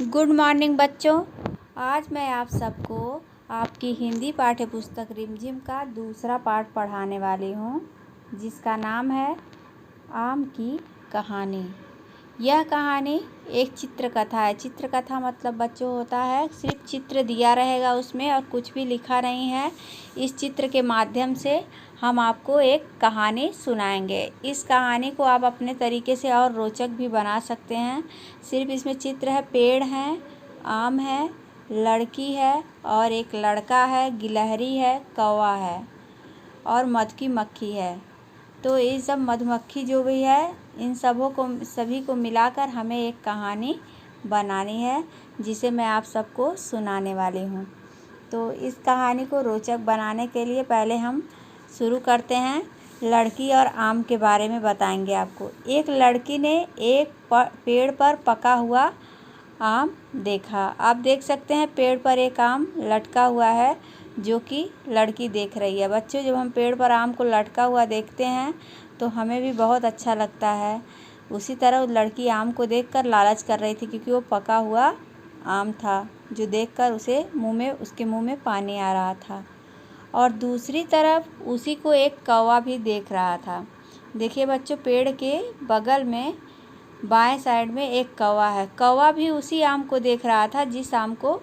Good morning बच्चों। आज मैं आप सबको आपकी हिंदी पाठ्य पुस्तक रिमझिम का दूसरा पाठ पढ़ाने वाली हूँ, जिसका नाम है आम की कहानी। यह कहानी एक चित्रकथा है। चित्रकथा मतलब बच्चों होता है सिर्फ चित्र दिया रहेगा उसमें और कुछ भी लिखा नहीं है। इस चित्र के माध्यम से हम आपको एक कहानी सुनाएंगे। इस कहानी को आप अपने तरीके से और रोचक भी बना सकते हैं। सिर्फ इसमें चित्र है, पेड़ हैं, आम है, लड़की है और एक लड़का है, गिलहरी है, कौवा है और मधु की मक्खी है। तो ये सब मधुमक्खी जो भी है, इन सभी को मिलाकर हमें एक कहानी बनानी है, जिसे मैं आप सबको सुनाने वाली हूँ। तो इस कहानी को रोचक बनाने के लिए पहले हम शुरू करते हैं। लड़की और आम के बारे में बताएंगे आपको। एक लड़की ने एक पेड़ पर पका हुआ आम देखा। आप देख सकते हैं पेड़ पर एक आम लटका हुआ है, जो कि लड़की देख रही है। बच्चों, जब हम पेड़ पर आम को लटका हुआ देखते हैं तो हमें भी बहुत अच्छा लगता है। उसी तरह उस लड़की आम को देखकर लालच कर रही थी, क्योंकि वो पका हुआ आम था, जो देखकर उसके मुंह में पानी आ रहा था। और दूसरी तरफ उसी को एक कौवा भी देख रहा था। देखिए बच्चों, पेड़ के बगल में बाएं साइड में एक कौवा है। कौवा भी उसी आम को देख रहा था जिस आम को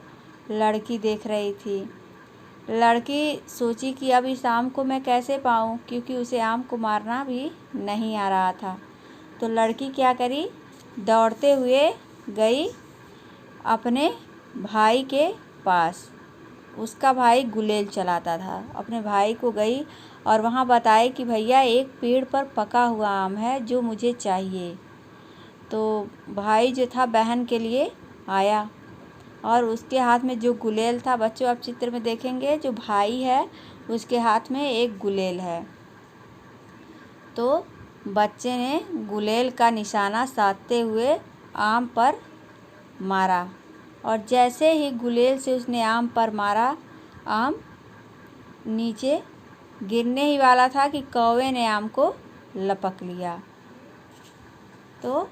लड़की देख रही थी। लड़की सोची कि अब इस आम को मैं कैसे पाऊँ, क्योंकि उसे आम को मारना भी नहीं आ रहा था। तो लड़की क्या करी, दौड़ते हुए गई अपने भाई के पास। उसका भाई गुलेल चलाता था। अपने भाई को गई और वहाँ बताए कि भैया एक पेड़ पर पका हुआ आम है जो मुझे चाहिए। तो भाई जो था बहन के लिए आया और उसके हाथ में जो गुलेल था, बच्चों आप चित्र में देखेंगे जो भाई है उसके हाथ में एक गुलेल है। तो बच्चे ने गुलेल का निशाना साधते हुए आम पर मारा और जैसे ही गुलेल से उसने आम पर मारा, आम नीचे गिरने ही वाला था कि कौवे ने आम को लपक लिया। तो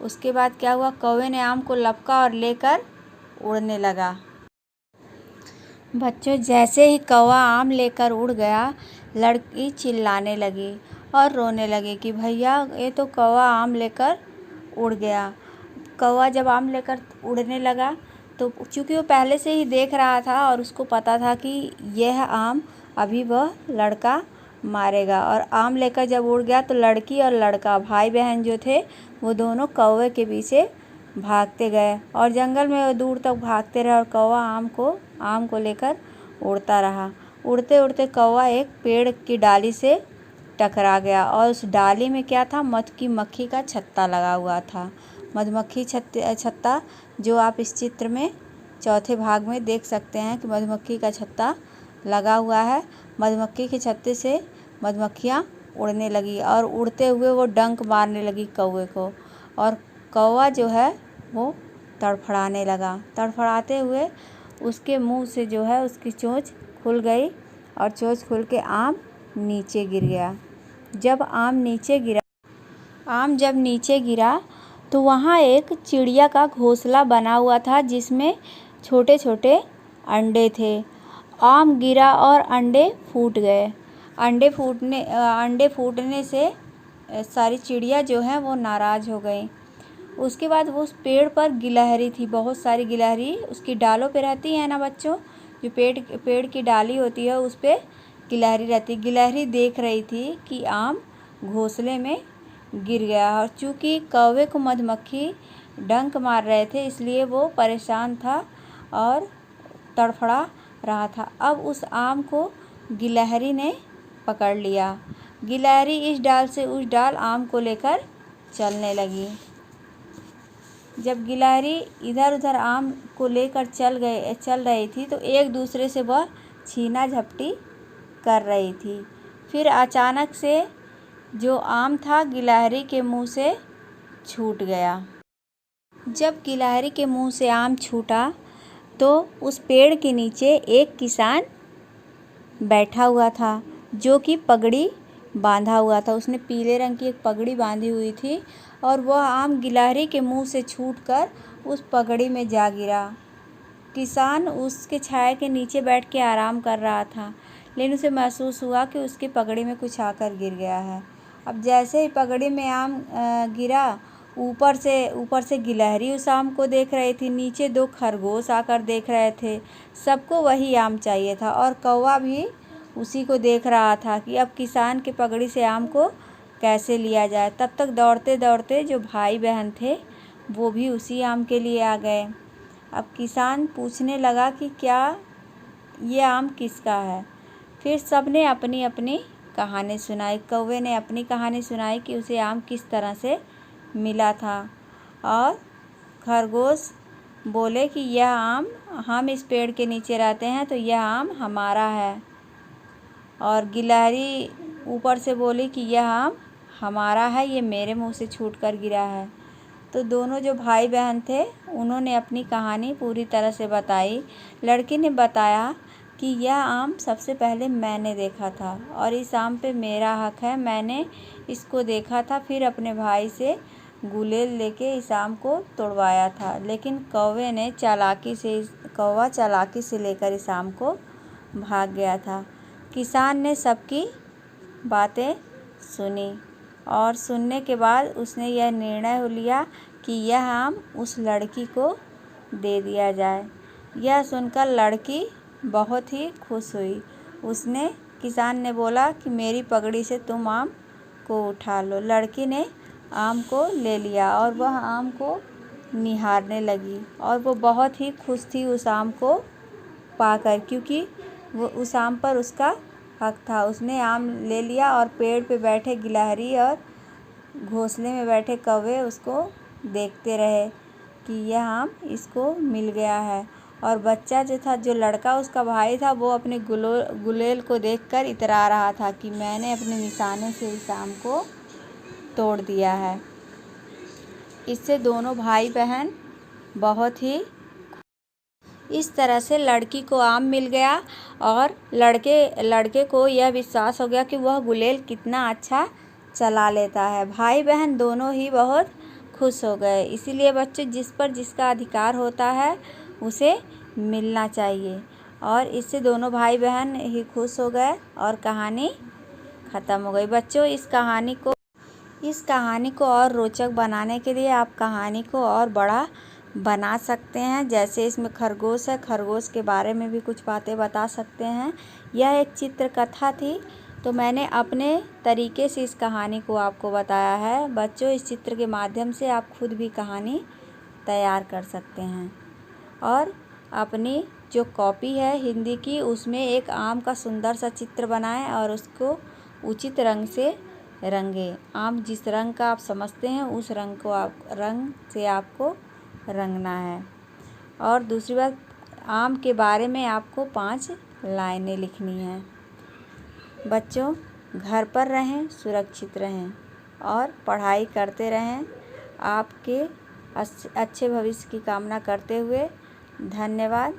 उसके बाद क्या हुआ, कौवे ने आम को लपका और लेकर उड़ने लगा। बच्चों, जैसे ही कौवा आम लेकर उड़ गया, लड़की चिल्लाने लगी और रोने लगी कि भैया ये तो कौवा आम लेकर उड़ गया। कौवा जब आम लेकर उड़ने लगा तो चूँकि वो पहले से ही देख रहा था और उसको पता था कि यह आम अभी वह लड़का मारेगा, और आम लेकर जब उड़ गया तो लड़की और लड़का भाई बहन जो थे वो दोनों कौवे के पीछे भागते गए और जंगल में वो दूर तक भागते रहे और कौवा आम को लेकर उड़ता रहा। उड़ते उड़ते कौवा एक पेड़ की डाली से टकरा गया और उस डाली में क्या था, मधु की मक्खी का छत्ता लगा हुआ था। मधुमक्खी छत्ता जो आप इस चित्र में चौथे भाग में देख सकते हैं कि मधुमक्खी का छत्ता लगा हुआ है। मधुमक्खी के छत्ते से मधुमक्खियाँ उड़ने लगी और उड़ते हुए वो डंक मारने लगी कौवे को, और कौवा जो है वो तड़फड़ाने लगा। तड़फड़ाते हुए उसके मुंह से जो है उसकी चोंच खुल गई और चोंच खुल के आम नीचे गिर गया। जब आम नीचे गिरा तो वहाँ एक चिड़िया का घोंसला बना हुआ था, जिसमें छोटे छोटे अंडे थे। आम गिरा और अंडे फूट गए। अंडे फूटने से सारी चिड़िया जो है वो नाराज़ हो गई। उसके बाद वो उस पेड़ पर गिलहरी थी, बहुत सारी गिलहरी उसकी डालों पे रहती है ना बच्चों, जो पेड़ की डाली होती है उस पे गिलहरी रहती। गिलहरी देख रही थी कि आम घोंसले में गिर गया, और चूँकि कौवे को मधुमक्खी डंक मार रहे थे इसलिए वो परेशान था और तड़फड़ा रहा था। अब उस आम को गिलहरी ने पकड़ लिया। गिलहरी इस डाल से उस डाल आम को लेकर चलने लगी। जब गिलहरी इधर उधर आम को लेकर चल रही थी तो एक दूसरे से वह छीना झपटी कर रही थी। फिर अचानक से जो आम था गिलहरी के मुंह से छूट गया। जब गिलहरी के मुंह से आम छूटा तो उस पेड़ के नीचे एक किसान बैठा हुआ था, जो कि पगड़ी बांधा हुआ था। उसने पीले रंग की एक पगड़ी बांधी हुई थी और वह आम गिलहरी के मुंह से छूटकर उस पगड़ी में जा गिरा। किसान उसके छाया के नीचे बैठ के आराम कर रहा था, लेकिन उसे महसूस हुआ कि उसकी पगड़ी में कुछ आकर गिर गया है। अब जैसे ही पगड़ी में आम गिरा, ऊपर से गिलहरी उस आम को देख रही थी, नीचे 2 खरगोश आकर देख रहे थे। सबको वही आम चाहिए था और कौवा भी उसी को देख रहा था कि अब किसान की पगड़ी से आम को कैसे लिया जाए। तब तक दौड़ते दौड़ते जो भाई बहन थे वो भी उसी आम के लिए आ गए। अब किसान पूछने लगा कि क्या ये आम किसका है। फिर सबने अपनी अपनी कहानी सुनाई। कौवे ने अपनी कहानी सुनाई कि उसे आम किस तरह से मिला था, और खरगोश बोले कि यह आम, हम इस पेड़ के नीचे रहते हैं तो यह आम हमारा है। और गिलहरी ऊपर से बोली कि यह आम हमारा है, ये मेरे मुंह से छूटकर गिरा है। तो दोनों जो भाई बहन थे उन्होंने अपनी कहानी पूरी तरह से बताई। लड़की ने बताया कि यह आम सबसे पहले मैंने देखा था और इस आम पे मेरा हक है। मैंने इसको देखा था, फिर अपने भाई से गुलेल लेके इस आम को तोड़वाया था, लेकिन कौवा चालाकी से लेकर इस आम को भाग गया था। किसान ने सबकी बातें सुनी और सुनने के बाद उसने यह निर्णय लिया कि यह आम उस लड़की को दे दिया जाए। यह सुनकर लड़की बहुत ही खुश हुई। किसान ने बोला कि मेरी पगड़ी से तुम आम को उठा लो। लड़की ने आम को ले लिया और वह आम को निहारने लगी और वो बहुत ही खुश थी उस आम को पाकर, क्योंकि वो उस आम पर उसका हक था। उसने आम ले लिया और पेड़ पे बैठे गिलहरी और घोंसले में बैठे कौवे उसको देखते रहे कि यह आम इसको मिल गया है। और बच्चा जो था, जो लड़का उसका भाई था, वो अपने गुलेल को देखकर इतरा रहा था कि मैंने अपने निशाने से इस आम को तोड़ दिया है। इससे दोनों भाई बहन बहुत ही, इस तरह से लड़की को आम मिल गया और लड़के को यह विश्वास हो गया कि वह गुलेल कितना अच्छा चला लेता है। भाई बहन दोनों ही बहुत खुश हो गए। इसीलिए बच्चों, जिस पर जिसका अधिकार होता है उसे मिलना चाहिए। और इससे दोनों भाई बहन ही खुश हो गए और कहानी ख़त्म हो गई। बच्चों, इस कहानी को और रोचक बनाने के लिए आप कहानी को और बड़ा बना सकते हैं। जैसे इसमें खरगोश है, खरगोश के बारे में भी कुछ बातें बता सकते हैं। यह एक चित्र कथा थी, तो मैंने अपने तरीके से इस कहानी को आपको बताया है। बच्चों, इस चित्र के माध्यम से आप खुद भी कहानी तैयार कर सकते हैं। और अपनी जो कॉपी है हिंदी की, उसमें एक आम का सुंदर सा चित्र बनाएं और उसको उचित रंग से रंगे। आम जिस रंग का आप समझते हैं उस रंग से आपको रंगना है। और दूसरी बात, आम के बारे में आपको 5 लाइनें लिखनी हैं। बच्चों, घर पर रहें, सुरक्षित रहें और पढ़ाई करते रहें। आपके अच्छे भविष्य की कामना करते हुए धन्यवाद।